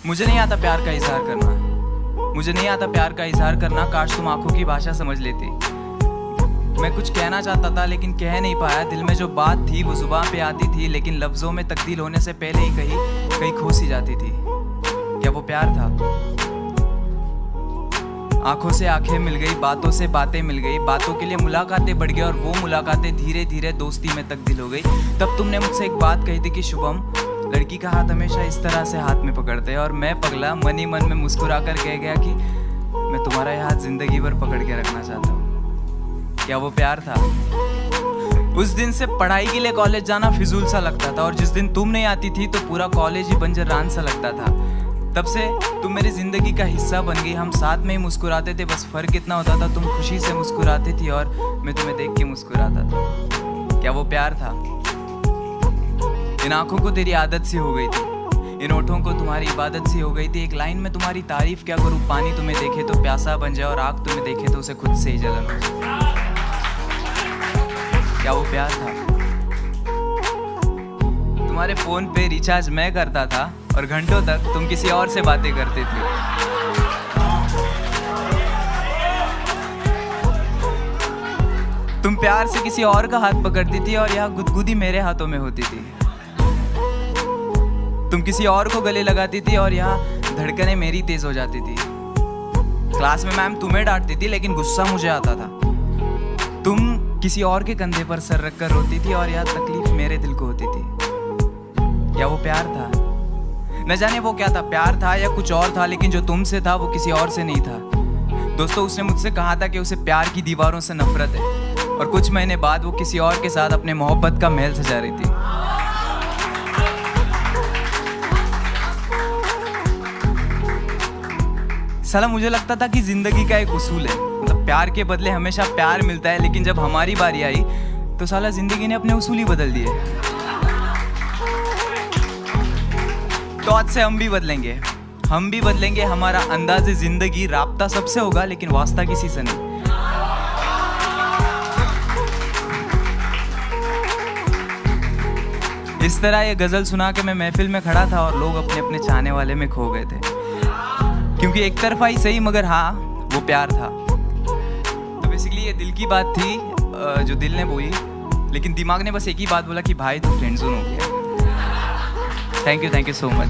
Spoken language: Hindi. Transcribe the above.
मुझे नहीं आता प्यार का इजहार करना, मुझे नहीं आता प्यार का इजहार करना। काश तुम आंखों की भाषा समझ लेती। मैं कुछ कहना चाहता था लेकिन कह नहीं पाया। दिल में जो बात थी वो जुबान पे आती थी, लेकिन लफ्जों में तब्दील होने से पहले ही कहीं खो सी जाती थी। क्या वो प्यार था? आंखों से आंखें मिल गई, बातों से बातें मिल गई, बातों के लिए मुलाकातें बढ़ गई और वो मुलाकातें धीरे धीरे दोस्ती में तब्दील हो गई। तब तुमने मुझसे एक बात कही थी कि शुभम, लड़की का हाथ हमेशा इस तरह से हाथ में पकड़ते हैं। और मैं पगला मन ही मन में मुस्कुरा कर कह गया कि मैं तुम्हारा ये हाथ जिंदगी भर पकड़ के रखना चाहता हूँ। क्या वो प्यार था? उस दिन से पढ़ाई के लिए कॉलेज जाना फिजूल सा लगता था, और जिस दिन तुम नहीं आती थी तो पूरा कॉलेज ही बंजर रान सा लगता था। तब से तुम मेरी जिंदगी का हिस्सा बन गई। हम साथ में ही मुस्कुराते थे, बस फर्क इतना होता था तुम खुशी से मुस्कुराती थी और मैं तुम्हें देख के मुस्कुराता था। क्या वो प्यार था? इन आंखों को तेरी आदत सी हो गई थी, इन होठों को तुम्हारी इबादत सी हो गई थी। एक लाइन में तुम्हारी तारीफ क्या करूँ, पानी तुम्हें देखे तो प्यासा बन जाए और आग तुम्हें देखे तो उसे खुद से ही जलन हो जाए। क्या वो प्यार था? तुम्हारे फोन पे रिचार्ज मैं करता था और घंटों तक तुम किसी और से बातें करते थे। तुम प्यार से किसी और का हाथ पकड़ती थी और यहाँ गुदगुदी मेरे हाथों में होती थी। तुम किसी और को गले लगाती थी और यहाँ धड़कनें मेरी तेज हो जाती थी। क्लास में मैम तुम्हें डांटती थी लेकिन गुस्सा मुझे आता था। तुम किसी और के कंधे पर सर रखकर रोती थी और यहाँ तकलीफ मेरे दिल को होती थी। क्या वो प्यार था? न जाने वो क्या था, प्यार था या कुछ और था, लेकिन जो तुमसे था वो किसी और से नहीं था। दोस्तों, उसने मुझसे कहा था कि उसे प्यार की दीवारों से नफरत है, और कुछ महीने बाद वो किसी और के साथ अपने मोहब्बत का महल सजा रही थी। साला मुझे लगता था कि जिंदगी का एक उसूल है, मतलब प्यार के बदले हमेशा प्यार मिलता है, लेकिन जब हमारी बारी आई तो साला जिंदगी ने अपने उसूल ही बदल दिए। तो आज से हम भी बदलेंगे, हमारा अंदाज़े जिंदगी, राब्ता सबसे होगा लेकिन वास्ता किसी से नहीं। इस तरह ये गजल सुना के मैं महफिल में खड़ा था और लोग अपने अपने चाहने वाले में खो गए थे, क्योंकि एक तरफा ही सही मगर हाँ वो प्यार था। तो बेसिकली ये दिल की बात थी जो दिल ने बोली, लेकिन दिमाग ने बस एक ही बात बोला कि भाई तू फ्रेंड जोन हो गया। Thank you so much.